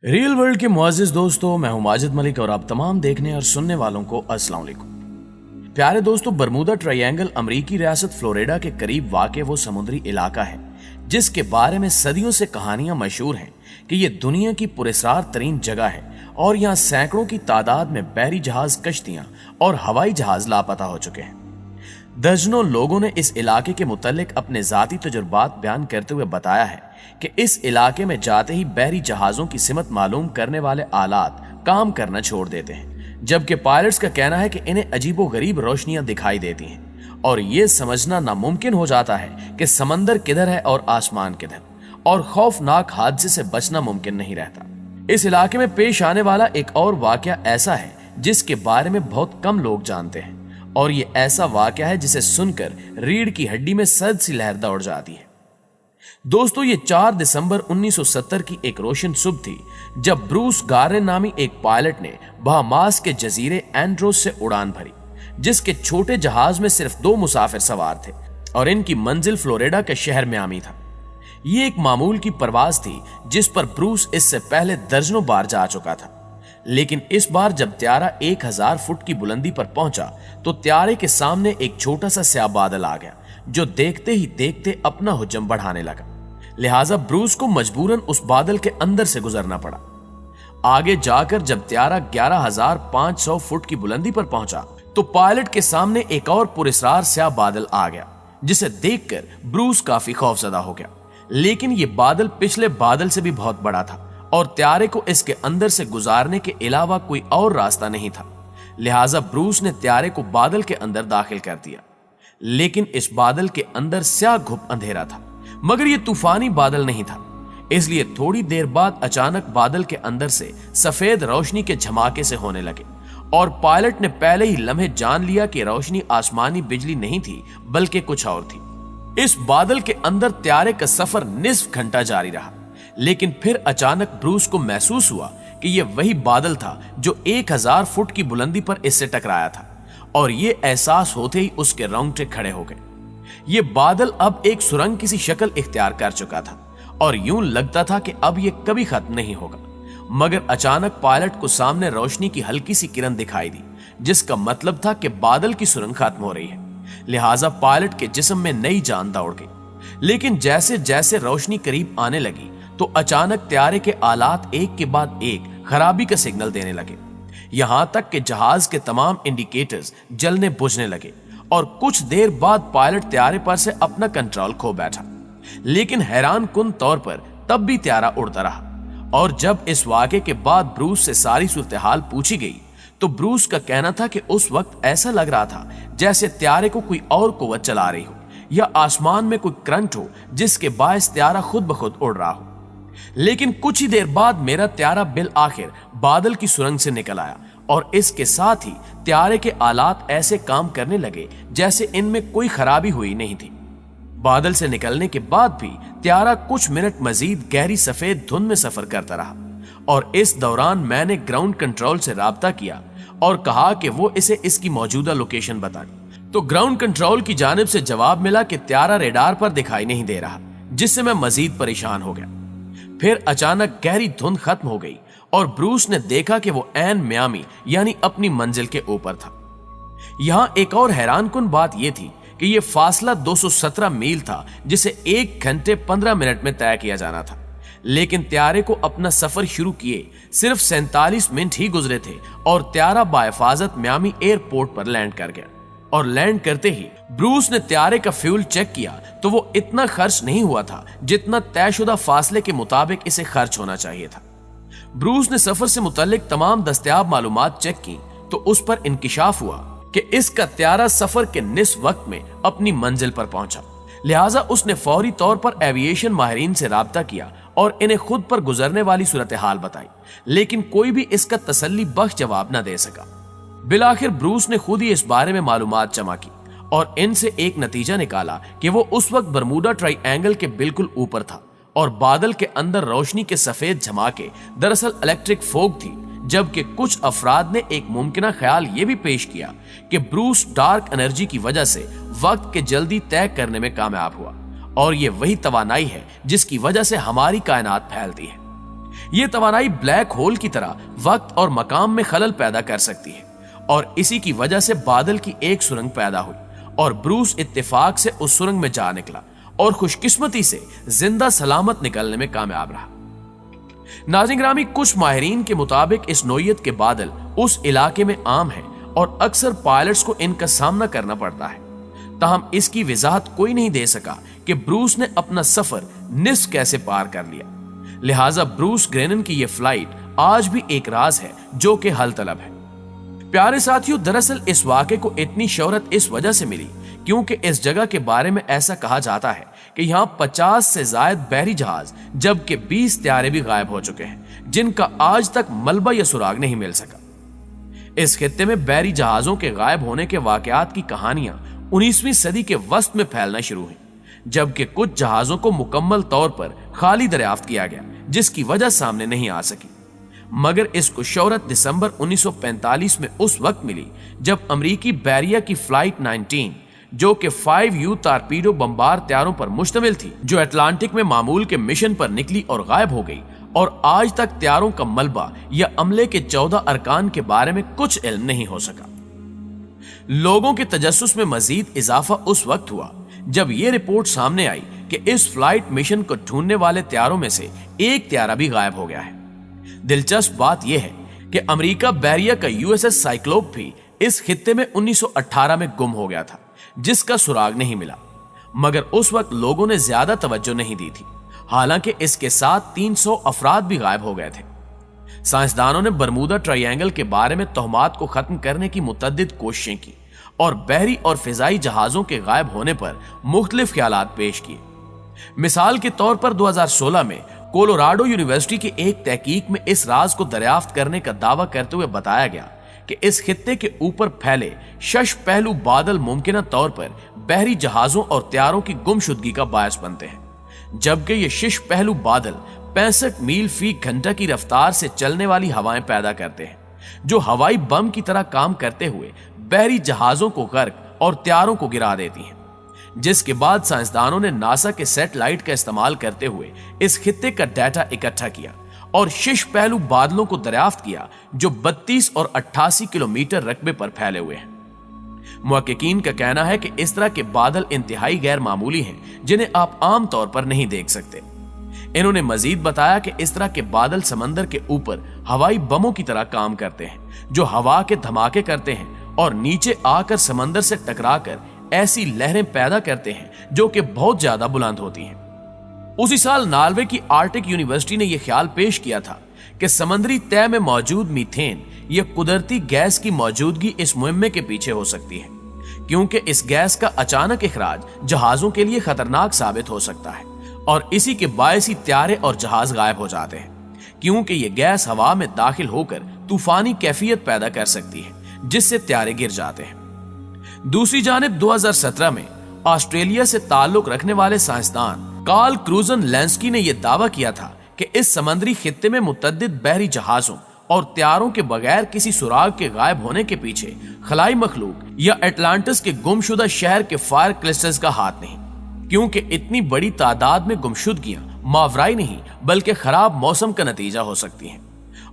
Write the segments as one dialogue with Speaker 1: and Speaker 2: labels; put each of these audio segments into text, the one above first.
Speaker 1: Real world के मुअज़्ज़िज़ दोस्तों, मैं हूं माजिद मलिक और आप तमाम देखने और सुनने वालों को अस्सलाम वालेकुम। प्यारे दोस्तों, बरमूदा ट्रायंगल अमेरिकी रियासत फ्लोरिडा के करीब वाक़े वो समुद्री इलाका है जिसके बारे में सदियों से कहानियां मशहूर हैं कि ये दुनिया की पुरस्कार तरीन जगह है और यहाँ सैकड़ों की तादाद में बहरी जहाज, कश्तियां और हवाई जहाज लापता हो चुके हैं। दर्जनों लोगों ने इस इलाके के मुतालिक अपने जाती तजुर्बात बयान करते हुए बताया है कि इस इलाके में जाते ही बहरी जहाजों की सिमत मालूम करने वाले आलात काम करना छोड़ देते हैं, जबकि पायलट्स का कहना है कि इन्हें अजीबो गरीब रोशनियां दिखाई देती हैं और ये समझना नामुमकिन हो जाता है कि समंदर किधर है और आसमान किधर, और खौफनाक हादसे से बचना मुमकिन नहीं रहता। इस इलाके में पेश आने वाला एक और वाकया ऐसा है जिसके बारे में बहुत कम लोग जानते हैं, और ये ऐसा वाकया है जिसे सुनकर रीढ़ की हड्डी में सर्द सी लहर दौड़ जाती है। दोस्तों, ये 4 दिसंबर 1970 की एक रोशन सुबह थी जब ब्रूस गार्रेन नामी एक पायलट ने बहामास के जजीरे एंड्रोस से उड़ान भरी, जिसके छोटे जहाज में सिर्फ 2 मुसाफिर सवार थे और इनकी मंजिल फ्लोरिडा के शहर मियामी था। ये एक मामूल की परवाज थी जिस पर ब्रूस इससे पहले दर्जनों बार जा चुका था, लेकिन इस बार जब त्यारा 1000 फुट की बुलंदी पर पहुंचा तो त्यारे के सामने एक छोटा सा स्याह बादल आ गया जो देखते ही देखते अपना हुज्जम बढ़ाने लगा। लिहाजा ब्रूस को मजबूरन उस बादल के अंदर से गुजरना पड़ा। आगे जाकर जब त्यारा 11500 फुट की बुलंदी पर पहुंचा तो पायलट के सामने एक और पुरस्कार स्याह बादल आ गया, जिसे देखकर ब्रूस काफी खौफजदा हो गया। लेकिन यह बादल पिछले बादल से भी बहुत बड़ा था और त्यारे को इसके अंदर से गुजारने के अलावा कोई और रास्ता नहीं था। लिहाजा ब्रूस ने त्यारे को बादल के अंदर दाखिल कर दिया, लेकिन इस बादल के अंदर स्याह घुप अंधेरा था, मगर यह तूफानी बादल नहीं था। इसलिए थोड़ी देर बाद अचानक बादल के अंदर से सफेद रोशनी के झमाके से होने लगे और पायलट ने पहले ही लम्हे जान लिया कि रोशनी आसमानी बिजली नहीं थी बल्कि कुछ और थी। इस बादल के अंदर त्यारे का सफर निस्फ घंटा जारी रहा, लेकिन फिर अचानक ब्रूस को महसूस हुआ कि यह वही बादल था जो 1000 फुट की बुलंदी पर इससे टकराया था, और यह एहसास होते ही उसके रोंगटे खड़े हो गए। ये बादल अब एक सुरंग की सी शक्ल इख्तियार कर चुका था और यूं लगता था कि अब यह कभी खत्म नहीं होगा। मगर अचानक पायलट को सामने रोशनी की हल्की सी किरण दिखाई दी, जिसका मतलब था कि बादल की सुरंग खत्म हो रही है। लिहाजा पायलट के जिस्म में नई जान दौड़ गई। लेकिन जैसे जैसे रोशनी करीब आने लगी तो अचानक त्यारे के आलात एक के बाद एक खराबी का सिग्नल देने लगे, यहां तक कि जहाज के तमाम इंडिकेटर्स जलने बुझने लगे और कुछ देर बाद पायलट त्यारे पर से अपना कंट्रोल खो बैठा। लेकिन हैरान कुन तौर पर तब भी त्यारा उड़ता रहा, और जब इस वाक़े के बाद ब्रूस से सारी सूरत हाल पूछी गई तो ब्रूस का कहना था कि उस वक्त ऐसा लग रहा था जैसे त्यारे को कोई और कुव्वत चला रही हो या आसमान में कोई करंट हो जिसके बायस त्यारा खुद ब खुद उड़ रहा हो। लेकिन कुछ ही देर बाद मेरा त्यारा बिल आखिर बादल की सुरंग से निकल आया और इसके साथ ही त्यारे के आलात ऐसे काम करने लगे जैसे इनमें कोई खराबी हुई नहीं थी। बादल से निकलने के बाद भी त्यारा कुछ मिनट मजीद गहरी सफेद धुंध में सफर करता रहा, और इस दौरान मैंने ग्राउंड कंट्रोल से राब्ता किया और कहा कि वो इसे इसकी मौजूदा लोकेशन बताए। तो ग्राउंड कंट्रोल की जानिब से जवाब मिला कि त्यारा रेडार पर दिखाई नहीं दे रहा, जिससे मैं मजीद परेशान हो गया। फिर अचानक गहरी धुंध खत्म हो गई और ब्रूस ने देखा कि वो ऐन मियामी यानी अपनी मंजिल के ऊपर था। यहां एक और हैरानकुन बात यह थी कि यह फासला 217 मील था, जिसे 1 घंटे 15 मिनट में तय किया जाना था। लेकिन त्यारे को अपना सफर शुरू किए सिर्फ 47 मिनट ही गुजरे थे और त्यारा बाहिफाजत मियामी एयरपोर्ट पर लैंड कर गया। और लैंड करते ही ब्रूस ने त्यारे का फ्यूल चेक किया तो वो इतना खर्च नहीं हुआ था जितना तयशुदा फासले के मुताबिक इसे खर्च होना चाहिए था। ब्रूस ने सफर से मुतल्लिक तमाम दस्तयाब मालूमात चेक की तो उस पर इंकिशाफ हुआ कि इसका त्यारा सफर के निस्फ वक्त में अपनी मंजिल पर पहुंचा। लिहाजा उसने फौरी तौर पर एविएशन माहिरीन से राब्ता किया और इन्हें खुद पर गुजरने वाली सूरत हाल बताई, लेकिन कोई भी इसका तसल्ली बख्श जवाब न दे सका। बिलाखिर ब्रूस ने खुद ही इस बारे में मालूमात जमा की और इनसे एक नतीजा निकाला कि वो उस वक्त बरमूडा ट्रायंगल के बिल्कुल ऊपर था और बादल के अंदर रोशनी के सफेद झमाके दरअसल इलेक्ट्रिक फोग थी। जबकि कुछ अफराद ने एक मुमकिना ख्याल ये भी पेश किया कि ब्रूस डार्क एनर्जी की वजह से वक्त के जल्दी तय करने में कामयाब हुआ और ये वही तवानाई है जिसकी वजह से हमारी कायनात फैलती है। ये तवानाई ब्लैक होल की तरह वक्त और मकाम में खलल पैदा कर सकती है और इसी की वजह से बादल की एक सुरंग पैदा हुई और ब्रूस इत्तेफाक से उस सुरंग में जा निकला और खुशकिस्मती से जिंदा सलामत निकलने में कामयाब रहा। नाज़रीन ग्रामी, कुछ माहिरीन के मुताबिक इस नोयत के बादल उस इलाके में आम है और अक्सर पायलट्स को इनका सामना करना पड़ता है। ताहम इसकी वजाहत कोई नहीं दे सका कि ब्रूस ने अपना सफर निस्फ कैसे पार कर लिया। लिहाजा ब्रूस ग्रेनन की यह फ्लाइट आज भी एक राज है जो कि हल तलब है। प्यारे साथियों, दरअसल इस वाक़े को इतनी शोहरत इस वजह से मिली क्योंकि इस जगह के बारे में ऐसा कहा जाता है कि यहाँ 50 से ज्यादा बहरी जहाज जबकि 20 त्यारे भी गायब हो चुके हैं जिनका आज तक मलबा या सुराग नहीं मिल सका। इस खित्ते में बहरी जहाजों के गायब होने के वाकयात की कहानियां 19वीं सदी के वस्त में फैलना शुरू हुई, जबकि कुछ जहाजों को मुकम्मल तौर पर खाली दरियाफ्त किया गया जिसकी वजह सामने नहीं आ सकी। मगर इसको शोहरत दिसंबर 1945 में उस वक्त मिली जब अमरीकी बैरिया की फ्लाइट 19 जो कि 5U टारपीडो बम्बार त्यारों पर मुश्तमिल थी, जो अटलांटिक में मामूल के मिशन पर निकली और गायब हो गई और आज तक त्यारों का मलबा या अमले के 14 अरकान के बारे में कुछ इल्म नहीं हो सका। लोगों के तजस्सुस में मजीद इजाफा उस वक्त हुआ जब यह रिपोर्ट सामने आई कि इस फ्लाइट मिशन को ढूंढने वाले त्यारों में से एक त्यारा भी गायब हो गया है। दिलचस्प बात यह है कि अमेरिका बैरिया का USS साइक्लोप भी इस खित्ते में 1918 में गुम हो गया था जिसका सुराग नहीं मिला, मगर उस वक्त लोगों ने ज्यादा तवज्जो नहीं दी थी, हालांकि इसके साथ 300 अफराद भी गायब हो गए थे। साइंसदानों ने बरमूदा ट्रायंगल के बारे में तोहमात को खत्म करने की मुतअद्दिद कोशिशें की और बहरी और फिजाई जहाजों के गायब होने पर मुख्तलिफ ख्यालात पेश किए। मिसाल के तौर पर 2016 में कोलोराडो यूनिवर्सिटी की एक तहकीक में इस राज को दरियाफ्त करने का दावा करते हुए बताया गया कि इस खित्ते के ऊपर फैले शश पहलू बादल मुमकिन तौर पर बहरी जहाजों और त्यारों की गुमशुदगी का बायस बनते हैं, जबकि ये शश पहलू बादल 65 मील फी घंटा की रफ्तार से चलने वाली हवाएं पैदा करते हैं जो हवाई बम की तरह काम करते हुए बहरी जहाजों को गर्क और त्यारों को गिरा देती हैं। जिसके बाद साइंसदानों ने नासा के सैटेलाइट का इस्तेमाल करते हुए इस खित्ते का डाटा इकट्ठा किया और शश पहलू बादलों को दरियाफ्त किया जो 32 और 88 किलोमीटर रकबे पर फैले हुए हैं। मुहक्किकीन का कहना है कि इस तरह के बादल इंतहाई गैर मामूली हैं जिन्हें आप आम तौर पर नहीं देख सकते। इन्होंने मजीद बताया कि इस तरह के बादल समंदर के ऊपर हवाई बमों की तरह काम करते हैं जो हवा के धमाके करते हैं और नीचे आकर समंदर से टकराकर ऐसी लहरें पैदा करते हैं जो कि बहुत ज्यादा बुलंद होती हैं। उसी साल नॉर्वे की आर्टिक यूनिवर्सिटी ने यह ख्याल पेश किया था कि समंदरी तह में मौजूद मीथेन या कुदरती गैस की मौजूदगी इस मुहिम्मे के पीछे हो सकती है, क्योंकि इस गैस का अचानक इखराज जहाजों के लिए खतरनाक साबित हो सकता है और इसी के बायस ही त्यारे और जहाज गायब हो जाते हैं, क्योंकि यह गैस हवा में दाखिल होकर तूफानी कैफियत पैदा कर सकती है जिससे त्यारे गिर जाते हैं। दूसरी जानिब 2017 में ऑस्ट्रेलिया से ताल्लुक रखने वाले साइंसदान कार्ल क्रूजन लेंस्की ने यह दावा किया था कि इस समंदरी खित्ते में मुतअद्दिद बहरी जहाजों और त्यारों के बगैर किसी सुराग के गायब होने के पीछे खलाई मखलूक या अटलांटिस के गुमशुदा शहर के फायर क्लस्टर्स का हाथ नहीं, क्योंकि इतनी बड़ी तादाद में गुमशुदगियां मावराई नहीं बल्कि खराब मौसम का नतीजा हो सकती हैं।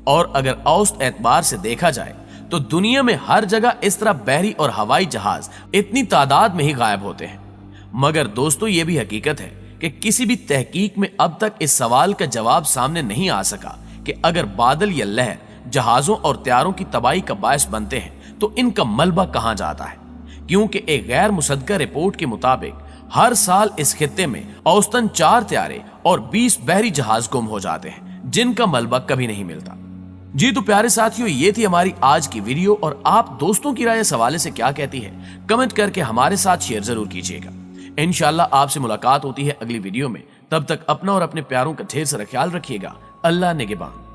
Speaker 1: और अगर औसत एतबार से देखा जाए तो दुनिया में हर जगह इस तरह बहरी और हवाई जहाज इतनी तादाद में ही गायब होते हैं। मगर दोस्तों, ये भी हकीकत है कि किसी भी तहकीक में अब तक इस सवाल का जवाब सामने नहीं आ सका कि अगर बादल या लहर जहाजों और त्यारों की तबाही का बायस बनते हैं तो इनका मलबा कहां जाता है, क्योंकि एक गैर मुसद्दका रिपोर्ट के मुताबिक हर साल इस खित्ते में औसतन 4 त्यारे और 20 बहरी जहाज गुम हो जाते हैं जिनका मलबा कभी नहीं मिलता। जी तो प्यारे साथियों, ये थी हमारी आज की वीडियो और आप दोस्तों की राय इस हवाले से क्या कहती है कमेंट करके हमारे साथ शेयर जरूर कीजिएगा। इंशाल्लाह आपसे मुलाकात होती है अगली वीडियो में। तब तक अपना और अपने प्यारों का ढेर सारा ख्याल रखिएगा। अल्लाह निगहबान।